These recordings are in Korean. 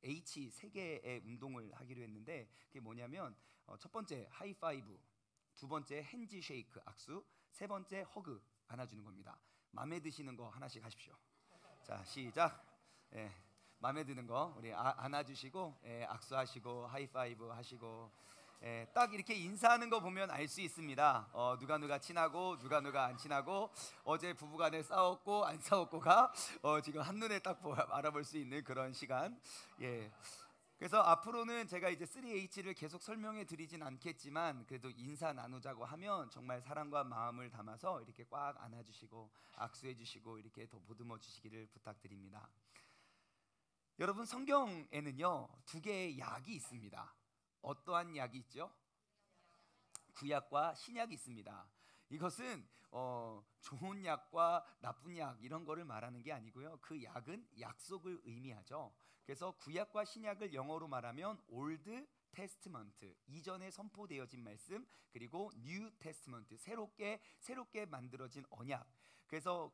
H 세 개의 운동을 하기로 했는데 그게 뭐냐면 첫 번째 하이파이브, 두 번째 핸즈 쉐이크 악수, 세 번째 허그 안아주는 겁니다. 마음에 드시는 거 하나씩 하십시오. 자 시작. 예, 마음에 드는 거 우리 안아주시고 악수하시고 하이파이브 하시고 딱 이렇게 인사하는 거 보면 알 수 있습니다. 누가 친하고 누가 안 친하고 어제 부부간에 싸웠고 안 싸웠고가 지금 한눈에 딱 알아볼 수 있는 그런 시간. 예. 그래서 앞으로는 제가 이제 3H를 계속 설명해 드리진 않겠지만 그래도 인사 나누자고 하면 정말 사랑과 마음을 담아서 이렇게 꽉 안아주시고 악수해 주시고 이렇게 더 보듬어 주시기를 부탁드립니다. 여러분 성경에는요 두 개의 약이 있습니다. 어떠한 약이 있죠? 구약과 신약이 있습니다. 이것은 좋은 약과 나쁜 약 이런 거를 말하는 게 아니고요. 그 약은 약속을 의미하죠. 그래서 구약과 신약을 영어로 말하면 올드 테스트먼트, 이전에 선포되어진 말씀, 그리고 뉴 테스트먼트, 새롭게 만들어진 언약. 그래서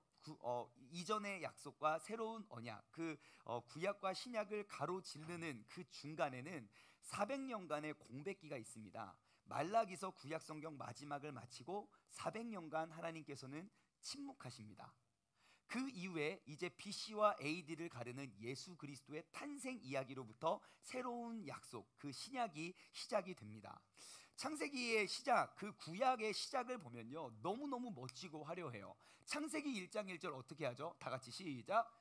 이전의 약속과 새로운 언약, 구약과 신약을 가로지르는 그 중간에는 400년간의 공백기가 있습니다. 말라기서 구약 성경 마지막을 마치고 400년간 하나님께서는 침묵하십니다. 그 이후에 이제 BC와 AD를 가르는 예수 그리스도의 탄생 이야기로부터 새로운 약속, 그 신약이 시작이 됩니다. 창세기의 시작, 그 구약의 시작을 보면요 너무너무 멋지고 화려해요. 창세기 1장 1절 어떻게 하죠? 다 같이 시작.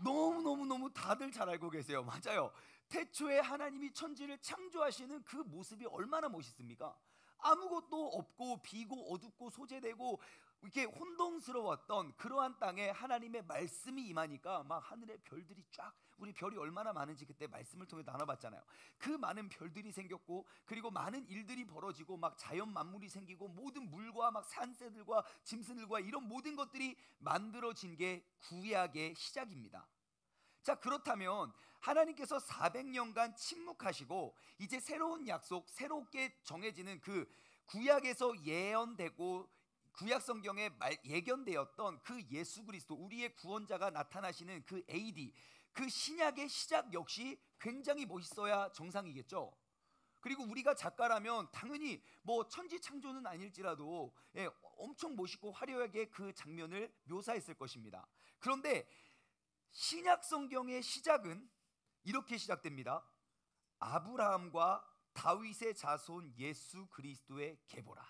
너무 다들 잘 알고 계세요. 맞아요. 태초에 하나님이 천지를 창조하시는 그 모습이 얼마나 멋있습니까? 아무것도 없고 비고 어둡고 소재되고 이렇게 혼돈스러웠던 그러한 땅에 하나님의 말씀이 임하니까 막 하늘의 별들이 쫙, 우리 별이 얼마나 많은지 그때 말씀을 통해 나눠봤잖아요. 그 많은 별들이 생겼고 그리고 많은 일들이 벌어지고 막 자연 만물이 생기고 모든 물과 막 산새들과 짐승들과 이런 모든 것들이 만들어진 게 구약의 시작입니다. 자, 그렇다면 하나님께서 400년간 침묵하시고 이제 새로운 약속, 새롭게 정해지는 그 구약에서 예언되고 구약 성경에 예견되었던 그 예수 그리스도, 우리의 구원자가 나타나시는 그 AD, 그 신약의 시작 역시 굉장히 멋있어야 정상이겠죠. 그리고 우리가 작가라면 당연히 뭐 천지 창조는 아닐지라도 엄청 멋있고 화려하게 그 장면을 묘사했을 것입니다. 그런데 신약 성경의 시작은 이렇게 시작됩니다. 아브라함과 다윗의 자손 예수 그리스도의 계보라.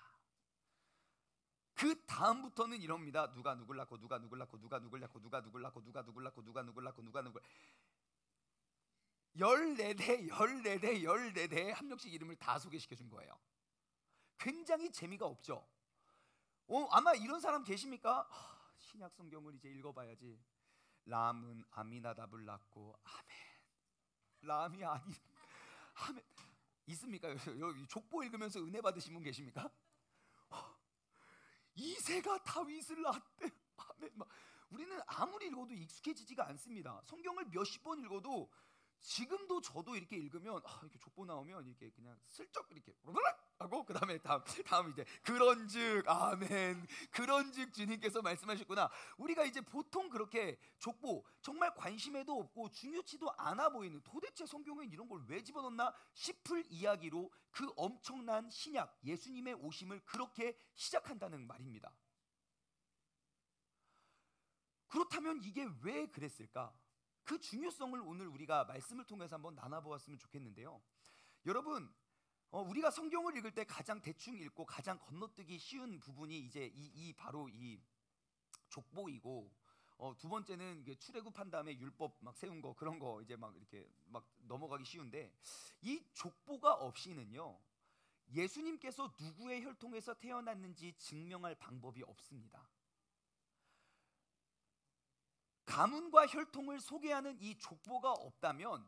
그 다음부터는 이럽니다. 누가 누굴 낳고 누가 누굴 낳고 누가 누굴 낳고 누가 누굴 낳고 누가 누굴 낳고 누가 누굴 낳고 누가 누굴 14대 한 명씩 이름을 다 소개시켜 준 거예요. 굉장히 재미가 없죠. 아마 이런 사람 계십니까? 신약 성경을 이제 읽어봐야지. 람은 아미나답을 낳고 아멘. 람이 아니 아멘. 있습니까? 여기 족보 읽으면서 은혜 받으신 분 계십니까? 이새가 다윗을 낳았대. 아멘. 우리는 아무리 읽어도 익숙해지지가 않습니다. 성경을 몇십 번 읽어도 지금도 저도 이렇게 읽으면 이렇게 족보 나오면 이렇게 그냥 슬쩍 이렇게 하고 그다음에 다음 이제 그런즉 아멘. 그런즉 주님께서 말씀하셨구나. 우리가 이제 보통 그렇게 족보 정말 관심에도 없고 중요치도 않아 보이는, 도대체 성경에 이런 걸 왜 집어넣나 싶을 이야기로 그 엄청난 신약 예수님의 오심을 그렇게 시작한다는 말입니다. 그렇다면 이게 왜 그랬을까? 그 중요성을 오늘 우리가 말씀을 통해서 한번 나눠보았으면 좋겠는데요. 여러분, 우리가 성경을 읽을 때 가장 대충 읽고 가장 건너뛰기 쉬운 부분이 이제 바로 이 족보이고, 두 번째는 이게 출애굽한 다음에 율법 막 세운 거, 그런 거 이제 막 이렇게 막 넘어가기 쉬운데, 이 족보가 없이는요 예수님께서 누구의 혈통에서 태어났는지 증명할 방법이 없습니다. 가문과 혈통을 소개하는 이 족보가 없다면,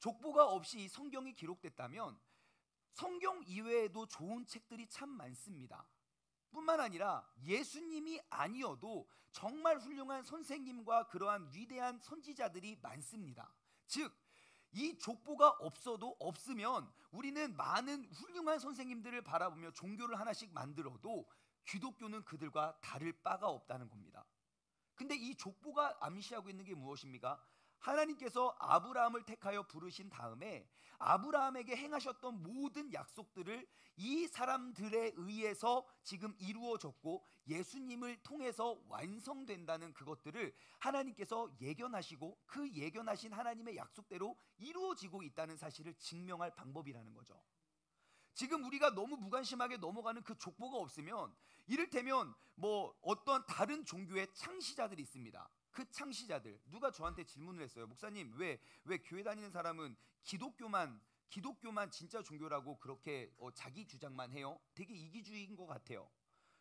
족보가 없이 이 성경이 기록됐다면 성경 이외에도 좋은 책들이 참 많습니다. 뿐만 아니라 예수님이 아니어도 정말 훌륭한 선생님과 그러한 위대한 선지자들이 많습니다. 즉, 이 족보가 없으면 우리는 많은 훌륭한 선생님들을 바라보며 종교를 하나씩 만들어도 기독교는 그들과 다를 바가 없다는 겁니다. 근데 이 족보가 암시하고 있는 게 무엇입니까? 하나님께서 아브라함을 택하여 부르신 다음에 아브라함에게 행하셨던 모든 약속들을 이 사람들에 의해서 지금 이루어졌고 예수님을 통해서 완성된다는 그것들을 하나님께서 예견하시고 그 예견하신 하나님의 약속대로 이루어지고 있다는 사실을 증명할 방법이라는 거죠. 지금 우리가 너무 무관심하게 넘어가는 그 족보가 없으면, 이를테면 뭐 어떤 다른 종교의 창시자들이 있습니다. 그 창시자들, 누가 저한테 질문을 했어요. 목사님, 왜 교회 다니는 사람은 기독교만 진짜 종교라고 그렇게 자기 주장만 해요? 되게 이기주의인 것 같아요.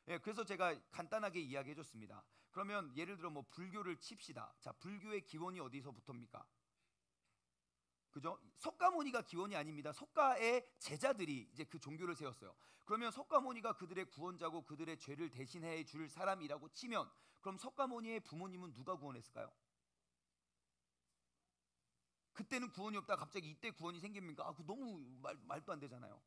예, 그래서 제가 간단하게 이야기해 줬습니다. 그러면 예를 들어 뭐 불교를 칩시다. 자, 불교의 기원이 어디서부터입니까? 그죠? 석가모니가 기원이 아닙니다. 석가의 제자들이 이제 그 종교를 세웠어요. 그러면 석가모니가 그들의 구원자고 그들의 죄를 대신해 줄 사람이라고 치면, 그럼 석가모니의 부모님은 누가 구원했을까요? 그때는 구원이 없다 갑자기 이때 구원이 생깁니까? 그 너무 말도 안 되잖아요.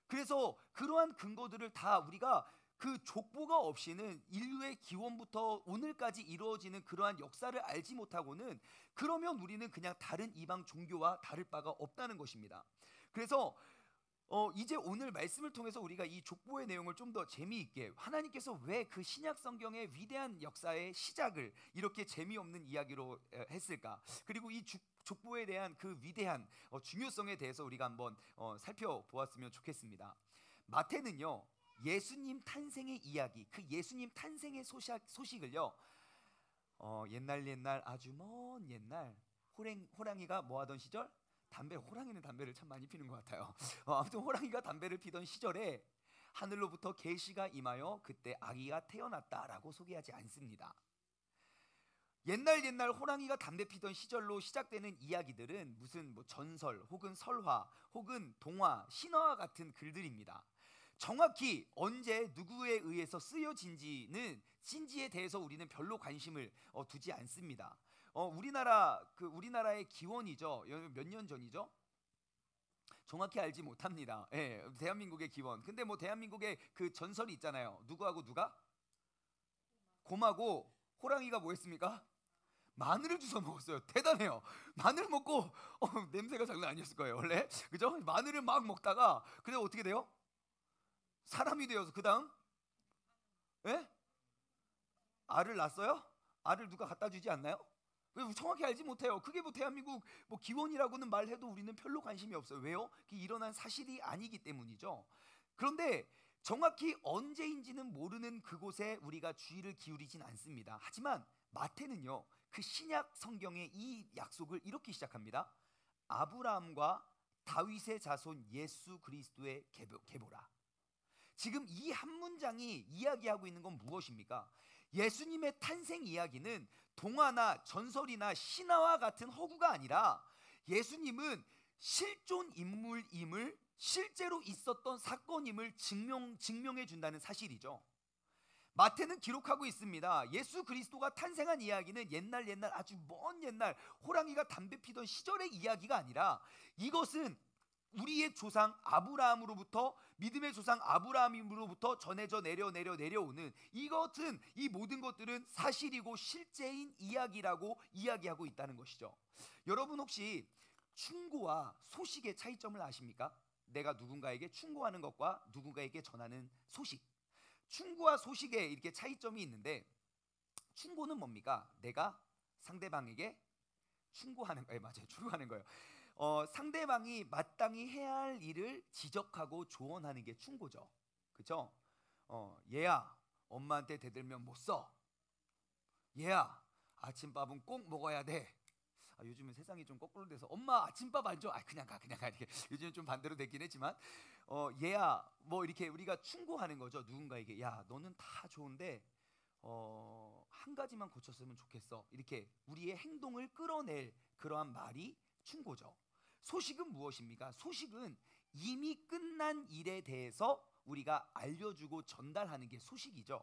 그래서 그러한 근거들을 다 우리가 그 족보가 없이는 인류의 기원부터 오늘까지 이루어지는 그러한 역사를 알지 못하고는, 그러면 우리는 그냥 다른 이방 종교와 다를 바가 없다는 것입니다. 그래서 이제 오늘 말씀을 통해서 우리가 이 족보의 내용을 좀 더 재미있게, 하나님께서 왜 그 신약 성경의 위대한 역사의 시작을 이렇게 재미없는 이야기로 했을까, 그리고 이 족보에 대한 그 위대한 중요성에 대해서 우리가 한번 살펴보았으면 좋겠습니다. 마태는요, 예수님 탄생의 이야기, 그 예수님 탄생의 소식을요, 옛날 아주 먼 옛날 호랑이가 뭐 하던 시절? 호랑이는 담배를 참 많이 피는 것 같아요. 아무튼 호랑이가 담배를 피던 시절에 하늘로부터 계시가 임하여 그때 아기가 태어났다라고 소개하지 않습니다. 옛날 호랑이가 담배 피던 시절로 시작되는 이야기들은 무슨 뭐 전설 혹은 설화 혹은 동화, 신화와 같은 글들입니다. 정확히 언제 누구에 의해서 쓰여진지에 대해서 우리는 별로 관심을 두지 않습니다. 우리나라의 기원이죠. 몇 년 전이죠? 정확히 알지 못합니다. 예, 대한민국의 기원. 근데 뭐 대한민국의 그 전설이 있잖아요. 누구하고 누가? 곰하고 호랑이가 뭐 했습니까? 마늘을 주워 먹었어요. 대단해요. 마늘 먹고 냄새가 장난 아니었을 거예요, 원래. 그죠? 마늘을 막 먹다가 근데 어떻게 돼요? 사람이 되어서 그다음 예? 알을 낳았어요? 알을 누가 갖다 주지 않나요? 정확히 알지 못해요. 그게 뭐 대한민국 뭐 기원이라고는 말해도 우리는 별로 관심이 없어요. 왜요? 그게 일어난 사실이 아니기 때문이죠. 그런데 정확히 언제인지는 모르는 그곳에 우리가 주의를 기울이진 않습니다. 하지만 마태는요, 그 신약 성경의 이 약속을 이렇게 시작합니다. 아브라함과 다윗의 자손 예수 그리스도의 계보라. 지금 이 한 문장이 이야기하고 있는 건 무엇입니까? 예수님의 탄생 이야기는 동화나 전설이나 신화와 같은 허구가 아니라 예수님은 실존 인물임을, 실제로 있었던 사건임을 증명해 준다는 사실이죠. 마태는 기록하고 있습니다. 예수 그리스도가 탄생한 이야기는 옛날 아주 먼 옛날 호랑이가 담배 피던 시절의 이야기가 아니라, 이것은 우리의 조상 아브라함으로부터, 믿음의 조상 아브라함으로부터 전해져 내려오는 이 모든 것들은 사실이고 실제인 이야기라고 이야기하고 있다는 것이죠. 여러분 혹시 충고와 소식의 차이점을 아십니까? 내가 누군가에게 충고하는 것과 누군가에게 전하는 소식. 충고와 소식에 이렇게 차이점이 있는데, 충고는 뭡니까? 내가 상대방에게 충고하는 거예요. 맞아요. 충고하는 거예요. 상대방이 마땅히 해야 할 일을 지적하고 조언하는 게 충고죠. 그렇죠? 얘야, 엄마한테 대들면 못 써. 얘야, 아침밥은 꼭 먹어야 돼. 요즘은 세상이 좀 거꾸로 돼서 엄마 아침밥 안 줘. 그냥 가 이렇게. 요즘은 좀 반대로 됐긴 했지만, 얘야, 뭐 이렇게 우리가 충고하는 거죠. 누군가에게, 야, 너는 다 좋은데 한 가지만 고쳤으면 좋겠어. 이렇게 우리의 행동을 끌어낼 그러한 말이 충고죠. 소식은 무엇입니까? 소식은 이미 끝난 일에 대해서 우리가 알려주고 전달하는 게 소식이죠.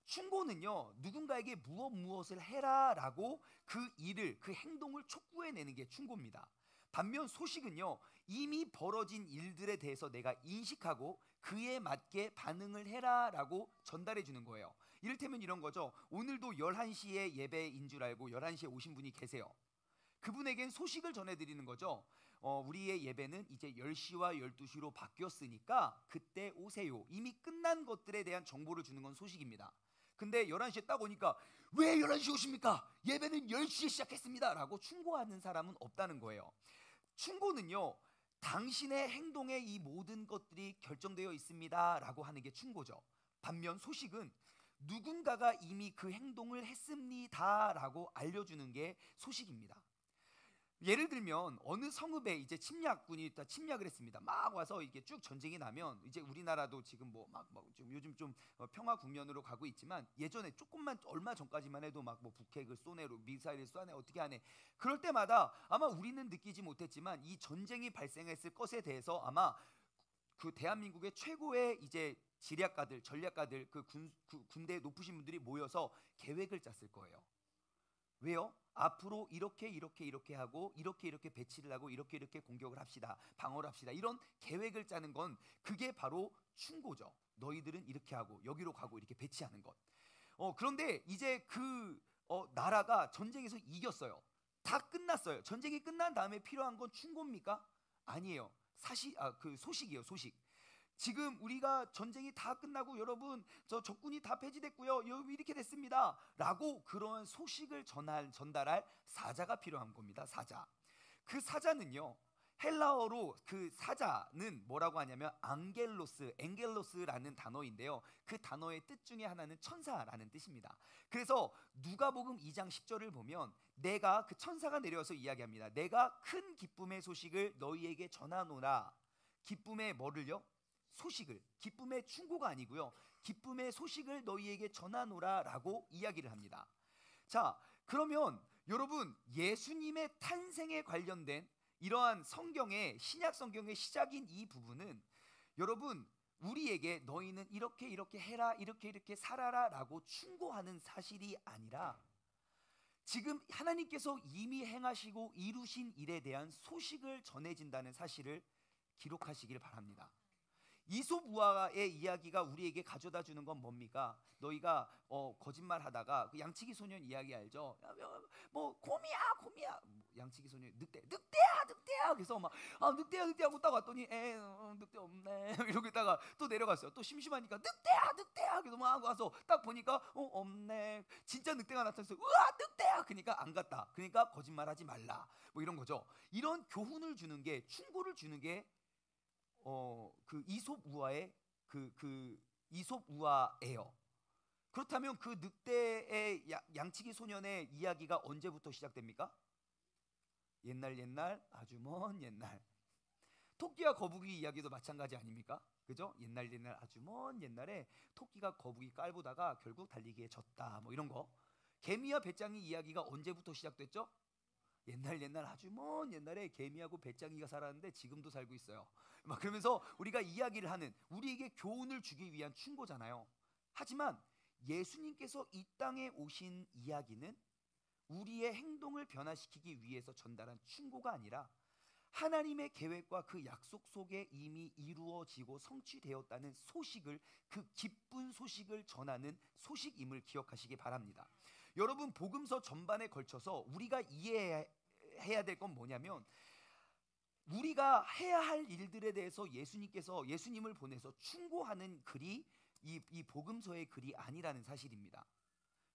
충고는요, 누군가에게 무엇을 해라라고 그 일을, 그 행동을 촉구해내는 게 충고입니다. 반면 소식은요, 이미 벌어진 일들에 대해서 내가 인식하고 그에 맞게 반응을 해라라고 전달해 주는 거예요. 이를테면 이런 거죠. 오늘도 11시에 예배인 줄 알고 11시에 오신 분이 계세요. 그분에겐 소식을 전해드리는 거죠. 우리의 예배는 이제 10시와 12시로 바뀌었으니까 그때 오세요. 이미 끝난 것들에 대한 정보를 주는 건 소식입니다. 근데 11시에 딱 오니까 왜 11시에 오십니까? 예배는 10시에 시작했습니다 라고 충고하는 사람은 없다는 거예요. 충고는요, 당신의 행동에 이 모든 것들이 결정되어 있습니다 라고 하는 게 충고죠. 반면 소식은 누군가가 이미 그 행동을 했습니다 라고 알려주는 게 소식입니다. 예를 들면 어느 성읍에 이제 침략군이 침략을 했습니다. 막 와서 이게 쭉 전쟁이 나면 이제 우리나라도 지금 좀 요즘 좀 평화 국면으로 가고 있지만 예전에 조금만 얼마 전까지만 해도 막 북핵을 쏘네로 미사일을 쏘네 어떻게 하네 그럴 때마다 아마 우리는 느끼지 못했지만 이 전쟁이 발생했을 것에 대해서 아마 그 대한민국의 최고의 이제 지략가들 전략가들 군대 높으신 분들이 모여서 계획을 짰을 거예요. 왜요? 앞으로 이렇게 하고 이렇게 배치를 하고 이렇게 공격을 합시다. 방어를 합시다. 이런 계획을 짜는 건 그게 바로 충고죠. 너희들은 이렇게 하고 여기로 가고 이렇게 배치하는 것. 그런데 이제 나라가 전쟁에서 이겼어요. 다 끝났어요. 전쟁이 끝난 다음에 필요한 건 충고입니까? 아니에요. 그 소식이에요. 소식. 지금 우리가 전쟁이 다 끝나고 여러분 저 적군이 다 폐지됐고요. 이렇게 됐습니다. 라고 그런 소식을 전달할 사자가 필요한 겁니다. 사자. 그 사자는요. 헬라어로 그 사자는 뭐라고 하냐면 앵겔로스라는 단어인데요. 그 단어의 뜻 중에 하나는 천사라는 뜻입니다. 그래서 누가복음 2장 10절을 보면 내가 그 천사가 내려와서 이야기합니다. 내가 큰 기쁨의 소식을 너희에게 전하노라. 기쁨의 뭐를요? 소식을. 기쁨의 충고가 아니고요. 기쁨의 소식을 너희에게 전하노라 라고 이야기를 합니다. 자, 그러면 여러분 예수님의 탄생에 관련된 이러한 성경의 신약 성경의 시작인 이 부분은 여러분 우리에게 너희는 이렇게 해라 이렇게 살아라 라고 충고하는 사실이 아니라 지금 하나님께서 이미 행하시고 이루신 일에 대한 소식을 전해진다는 사실을 기록하시길 바랍니다. 이솝 우화의 이야기가 우리에게 가져다 주는 건 뭡니까? 너희가 거짓말하다가 그 양치기 소년 이야기 알죠? 뭐 곰이야 양치기 소년 늑대야 그래서 막 늑대야 하고 딱 왔더니 늑대 없네 이러고 있다가 또 내려갔어요. 또 심심하니까 늑대야 그래서 막 와서 딱 보니까 없네. 진짜 늑대가 나타났어요. 우와 늑대야 그러니까 안 갔다. 그러니까 거짓말하지 말라 뭐 이런 거죠. 이런 교훈을 주는 게 충고를 주는 게 그 이솝 우화의 이솝 우화예요. 그렇다면 그 늑대의 양치기 소년의 이야기가 언제부터 시작됩니까? 옛날 아주 먼 옛날. 토끼와 거북이 이야기도 마찬가지 아닙니까? 그죠? 옛날 아주 먼 옛날에 토끼가 거북이 깔보다가 결국 달리기에 졌다 뭐 이런 거. 개미와 배짱이 이야기가 언제부터 시작됐죠? 옛날 아주 먼 옛날에 개미하고 배짱이가 살았는데 지금도 살고 있어요. 막 그러면서 우리가 이야기를 하는 우리에게 교훈을 주기 위한 충고잖아요. 하지만 예수님께서 이 땅에 오신 이야기는 우리의 행동을 변화시키기 위해서 전달한 충고가 아니라 하나님의 계획과 그 약속 속에 이미 이루어지고 성취되었다는 소식을 그 기쁜 소식을 전하는 소식임을 기억하시기 바랍니다. 여러분 복음서 전반에 걸쳐서 우리가 이해해야 될 건 뭐냐면 우리가 해야 할 일들에 대해서 예수님을 보내서 충고하는 글이 이 복음서의 글이 아니라는 사실입니다.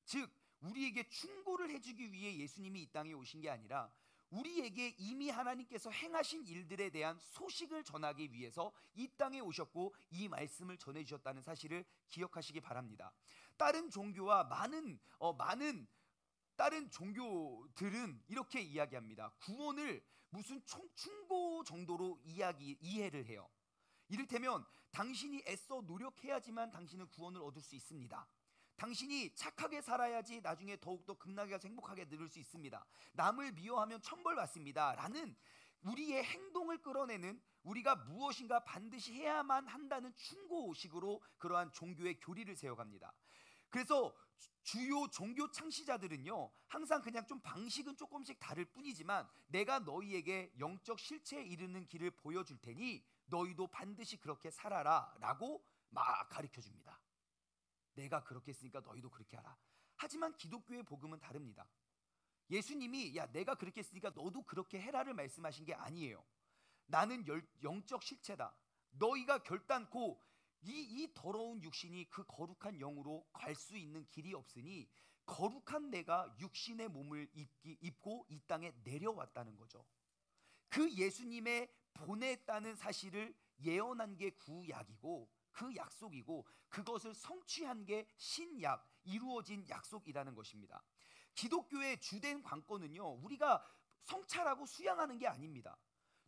즉 우리에게 충고를 해주기 위해 예수님이 이 땅에 오신 게 아니라 우리에게 이미 하나님께서 행하신 일들에 대한 소식을 전하기 위해서 이 땅에 오셨고 이 말씀을 전해주셨다는 사실을 기억하시기 바랍니다. 다른 종교와 많은 다른 종교들은 이렇게 이야기합니다. 구원을 무슨 충고 정도로 이해를 해요. 이를테면 당신이 애써 노력해야지만 당신은 구원을 얻을 수 있습니다. 당신이 착하게 살아야지 나중에 더욱더 극락에 가서 행복하게 늘 수 있습니다. 남을 미워하면 천벌받습니다. 라는 우리의 행동을 끌어내는 우리가 무엇인가 반드시 해야만 한다는 충고식으로 그러한 종교의 교리를 세워갑니다. 그래서 주요 종교 창시자들은요 항상 그냥 좀 방식은 조금씩 다를 뿐이지만 내가 너희에게 영적 실체에 이르는 길을 보여줄 테니 너희도 반드시 그렇게 살아라 라고 막 가르쳐 줍니다. 내가 그렇게 했으니까 너희도 그렇게 하라. 하지만 기독교의 복음은 다릅니다. 예수님이 야 내가 그렇게 했으니까 너도 그렇게 해라를 말씀하신 게 아니에요. 나는 영적 실체다. 너희가 결단코 이 더러운 육신이 그 거룩한 영으로 갈 수 있는 길이 없으니 거룩한 내가 육신의 몸을 입고 이 땅에 내려왔다는 거죠. 그 예수님의 보냈다는 사실을 예언한 게 구약이고 그 약속이고 그것을 성취한 게 신약, 이루어진 약속이라는 것입니다. 기독교의 주된 관건은요, 우리가 성찰하고 수양하는 게 아닙니다.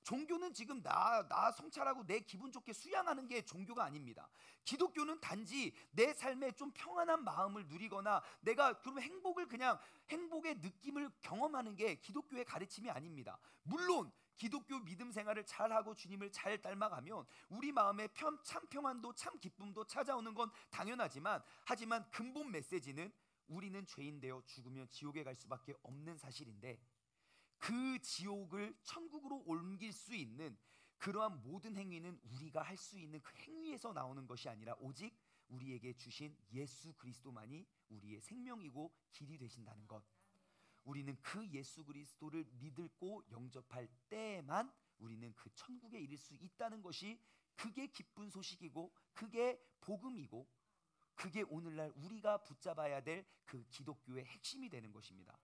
종교는 지금 나 성찰하고 내 기분 좋게 수양하는 게 종교가 아닙니다. 기독교는 단지 내 삶에 좀 평안한 마음을 누리거나 내가 그럼 행복의 느낌을 경험하는 게 기독교의 가르침이 아닙니다. 물론 기독교 믿음 생활을 잘하고 주님을 잘 닮아가면 우리 마음에 참 평안도 참 기쁨도 찾아오는 건 당연하지만 하지만 근본 메시지는 우리는 죄인 되어 죽으면 지옥에 갈 수밖에 없는 사실인데 그 지옥을 천국으로 옮길 수 있는 그러한 모든 행위는 우리가 할 수 있는 그 행위에서 나오는 것이 아니라 오직 우리에게 주신 예수 그리스도만이 우리의 생명이고 길이 되신다는 것. 우리는 그 예수 그리스도를 믿고 영접할 때에만 우리는 그 천국에 이를 수 있다는 것이 그게 기쁜 소식이고 그게 복음이고 그게 오늘날 우리가 붙잡아야 될 그 기독교의 핵심이 되는 것입니다.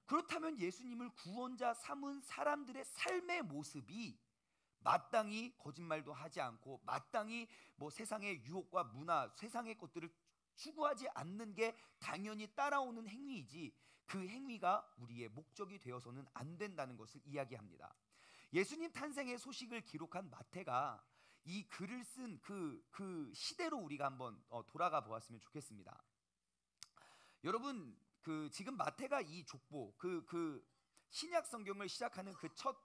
그렇다면 예수님을 구원자 삼은 사람들의 삶의 모습이 마땅히 거짓말도 하지 않고 마땅히 뭐 세상의 유혹과 문화, 세상의 것들을 추구하지 않는 게 당연히 따라오는 행위이지 그 행위가 우리의 목적이 되어서는 안 된다는 것을 이야기합니다. 예수님 탄생의 소식을 기록한 마태가 이 글을 쓴 그 시대로 우리가 한번 돌아가 보았으면 좋겠습니다. 여러분 지금 마태가 이 족보 그 신약 성경을 시작하는 그 첫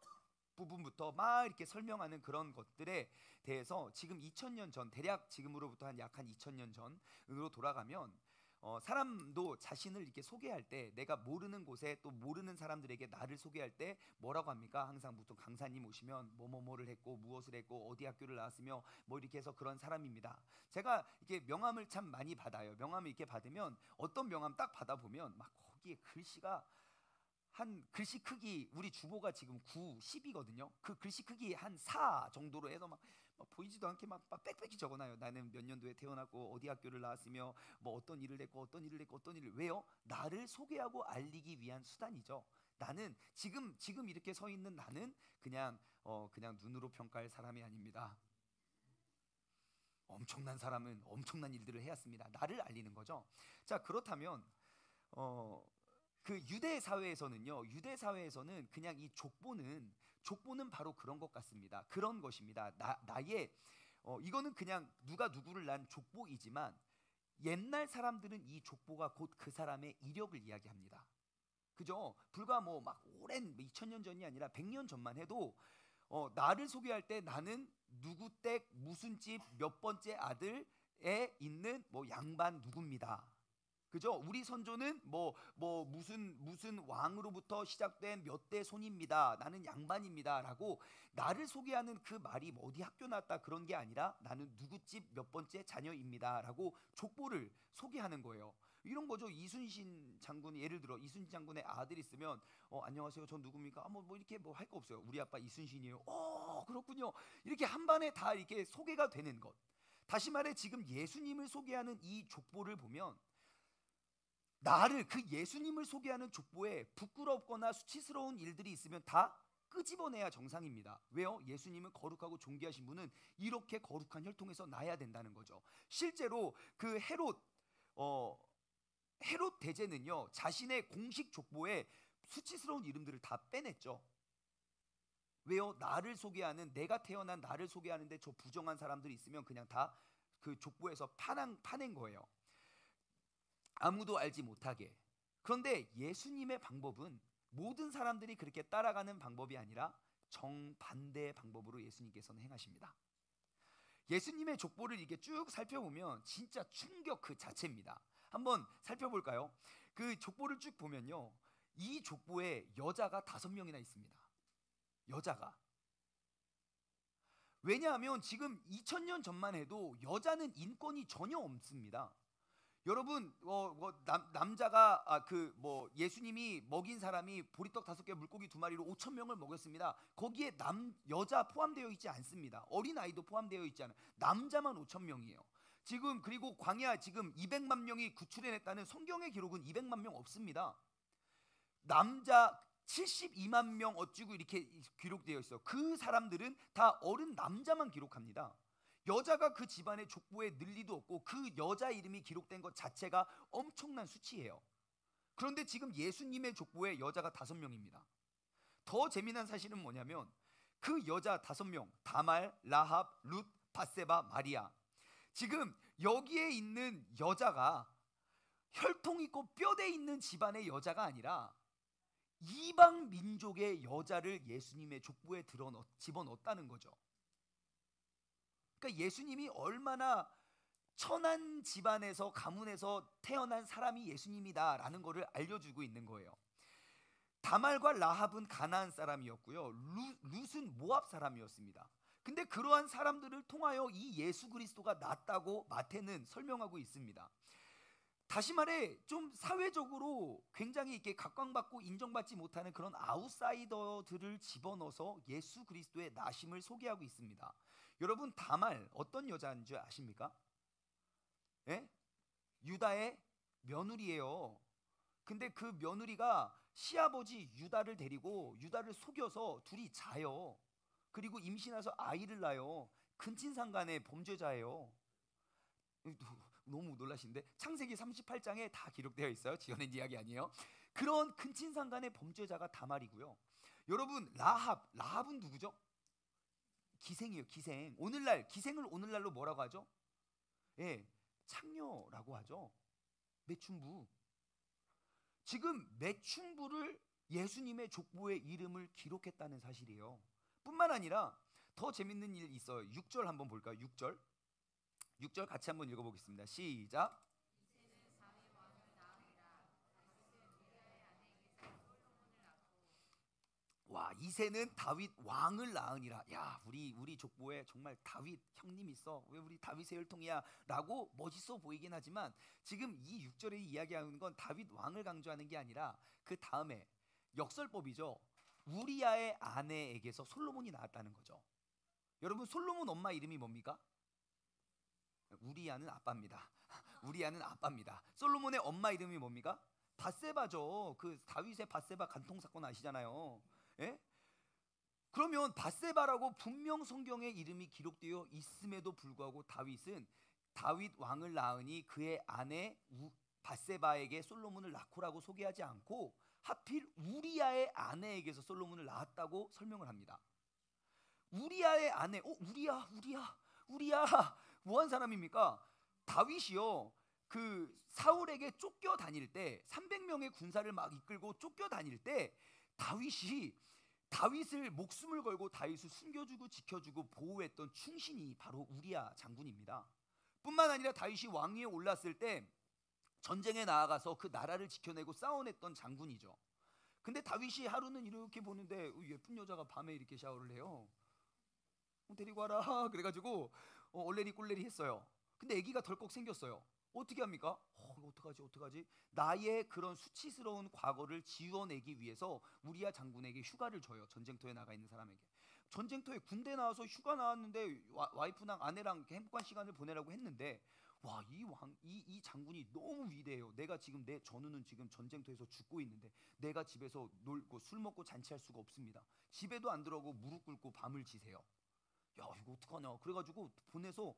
부분부터 막 이렇게 설명하는 그런 것들에 대해서 지금 2000년 전 대략 지금으로부터 약 2000년 전으로 돌아가면 사람도 자신을 이렇게 소개할 때 내가 모르는 곳에 또 모르는 사람들에게 나를 소개할 때 뭐라고 합니까? 항상 보통 강사님 오시면 뭐뭐뭐를 했고 무엇을 했고 어디 학교를 나왔으며 뭐 이렇게 해서 그런 사람입니다. 제가 이렇게 명함을 참 많이 받아요. 명함을 이렇게 받으면 어떤 명함 딱 받아보면 막 거기에 글씨가 한 글씨 크기 우리 주보가 지금 9, 10이거든요. 그 글씨 크기 한 4 정도로 해서 막 보이지도 않게 막 빽빽히 적어놔요. 나는 몇 년도에 태어났고 어디 학교를 나왔으며 뭐 어떤 일을 했고 어떤 일을 했고 어떤 일을 왜요? 나를 소개하고 알리기 위한 수단이죠. 나는 지금 이렇게 서 있는 나는 그냥 눈으로 평가할 사람이 아닙니다. 엄청난 사람은 엄청난 일들을 해왔습니다. 나를 알리는 거죠. 자 그렇다면 그 유대 사회에서는 그냥 이 족보는 바로 그런 것 같습니다. 그런 것입니다. 나의 이거는 그냥 누가 누구를 낳은 족보이지만 옛날 사람들은 이 족보가 곧 그 사람의 이력을 이야기합니다. 그죠? 불과 뭐 막 오랜 2000년 전이 아니라 100년 전만 해도 나를 소개할 때 나는 누구 댁 무슨 집 몇 번째 아들에 있는 뭐 양반 누구입니다. 그죠? 우리 선조는 뭐 무슨 왕으로부터 시작된 몇 대 손입니다. 나는 양반입니다라고 나를 소개하는 그 말이 뭐 어디 학교 나왔다 그런 게 아니라 나는 누구 집 몇 번째 자녀입니다라고 족보를 소개하는 거예요. 이런 거죠. 이순신 장군이 예를 들어 이순신 장군의 아들이 있으면 안녕하세요. 전 누굽니까? 뭐 이렇게 뭐 할 거 없어요. 우리 아빠 이순신이에요. 그렇군요. 이렇게 한 반에 다 이렇게 소개가 되는 것. 다시 말해 지금 예수님을 소개하는 이 족보를 보면 그 예수님을 소개하는 족보에 부끄럽거나 수치스러운 일들이 있으면 다 끄집어내야 정상입니다. 왜요? 예수님은 거룩하고 존귀하신 분은 이렇게 거룩한 혈통에서 나야 된다는 거죠. 실제로 그 헤롯 대제는요 자신의 공식 족보에 수치스러운 이름들을 다 빼냈죠. 왜요? 내가 태어난 나를 소개하는데 저 부정한 사람들이 있으면 그냥 다 그 족보에서 파낸 거예요. 아무도 알지 못하게. 그런데 예수님의 방법은 모든 사람들이 그렇게 따라가는 방법이 아니라 정반대의 방법으로 예수님께서는 행하십니다. 예수님의 족보를 이렇게 쭉 살펴보면 진짜 충격 그 자체입니다. 한번 살펴볼까요? 그 족보를 쭉 보면요, 이 족보에 여자가 5명이나 있습니다. 여자가. 왜냐하면 지금 2000년 전만 해도 여자는 인권이 전혀 없습니다. 여러분 남자가 예수님이 먹인 사람이 보리떡 5개 물고기 2마리로 5천 명을 먹였습니다. 거기에 여자 포함되어 있지 않습니다. 어린 아이도 포함되어 있지 않아요. 남자만 5천 명이에요. 지금 그리고 광야 지금 200만 명이 구출해냈다는 성경의 기록은 200만 명 없습니다. 남자 72만 명 어찌고 이렇게 기록되어 있어. 그 사람들은 다 어른 남자만 기록합니다. 여자가 그 집안의 족보에 늘 리도 없고 그 여자 이름이 기록된 것 자체가 엄청난 수치예요. 그런데 지금 예수님의 족보에 여자가 5명입니다. 더 재미난 사실은 뭐냐면 그 여자 5명, 다말, 라합, 룻, 바세바, 마리아, 지금 여기에 있는 여자가 혈통 있고 뼈대 있는 집안의 여자가 아니라 이방 민족의 여자를 예수님의 족보에 집어넣었다는 거죠. 그러니까 예수님이 얼마나 천한 집안에서 가문에서 태어난 사람이 예수님이다라는 것을 알려주고 있는 거예요. 다말과 라합은 가나안 사람이었고요. 룻은 모압 사람이었습니다. 근데 그러한 사람들을 통하여 이 예수 그리스도가 낫다고 마태는 설명하고 있습니다. 다시 말해 좀 사회적으로 굉장히 이렇게 각광받고 인정받지 못하는 그런 아웃사이더들을 집어넣어서 예수 그리스도의 나심을 소개하고 있습니다. 여러분 다말 어떤 여자인 줄 아십니까? 예? 유다의 며느리예요. 근데 그 며느리가 시아버지 유다를 데리고 유다를 속여서 둘이 자요. 그리고 임신해서 아이를 낳아요. 근친상간의 범죄자예요. 너무 놀라신데 창세기 38장에 다 기록되어 있어요. 지어낸 이야기 아니에요. 그런 근친상간의 범죄자가 다말이고요. 여러분 라합은 누구죠? 기생이에요. 기생. 기생을 오늘날로 뭐라고 하죠? 예, 창녀라고 하죠. 매춘부. 지금 매춘부를 예수님의 족보에 이름을 기록했다는 사실이에요. 뿐만 아니라 더 재밌는 일이 있어요. 6절 한번 볼까요? 6절 같이 한번 읽어보겠습니다. 시작. 와, 이새는 다윗 왕을 낳으니라. 야, 우리 족보에 정말 다윗 형님 있어. 왜 우리 다윗의 혈통이야라고 멋있어 보이긴 하지만 지금 이 6절에 이야기하는 건 다윗 왕을 강조하는 게 아니라 그 다음에 역설법이죠. 우리야의 아내에게서 솔로몬이 나왔다는 거죠. 여러분 솔로몬 엄마 이름이 뭡니까? 우리야는 아빠입니다. 우리야는 아빠입니다. 솔로몬의 엄마 이름이 뭡니까? 밧세바죠. 그 다윗의 밧세바 간통 사건 아시잖아요. 예? 그러면 밧세바라고 분명 성경에 이름이 기록되어 있음에도 불구하고 다윗은 다윗 왕을 낳으니 그의 아내 밧세바에게 솔로몬을 낳고라고 소개하지 않고 하필 우리야의 아내에게서 솔로몬을 낳았다고 설명을 합니다. 우리야의 아내, 우리야 뭐한 사람입니까? 다윗이요. 그 사울에게 쫓겨 다닐 때 300명의 군사를 막 이끌고 쫓겨 다닐 때 다윗을 목숨을 걸고 다윗을 숨겨주고 지켜주고 보호했던 충신이 바로 우리야 장군입니다. 뿐만 아니라 다윗이 왕위에 올랐을 때 전쟁에 나아가서 그 나라를 지켜내고 싸워냈던 장군이죠. 근데 다윗이 하루는 이렇게 보는데 예쁜 여자가 밤에 이렇게 샤워를 해요. 데리고 와라 그래가지고 얼레리 꼴레리 했어요. 근데 아기가 덜컥 생겼어요. 어떻게 합니까? 이거 어떡하지? 나의 그런 수치스러운 과거를 지워내기 위해서 우리야 장군에게 휴가를 줘요. 전쟁터에 나가 있는 사람에게. 전쟁터에 군대 나와서 휴가 나왔는데 와이프랑 아내랑 행복한 시간을 보내라고 했는데 와, 이 장군이 너무 위대해요. 내가 지금 내 전우는 지금 전쟁터에서 죽고 있는데 내가 집에서 놀고 술 먹고 잔치할 수가 없습니다. 집에도 안 들어오고 무릎 꿇고 밤을 지새요. 야, 이거 어떡하냐. 그래가지고 보내서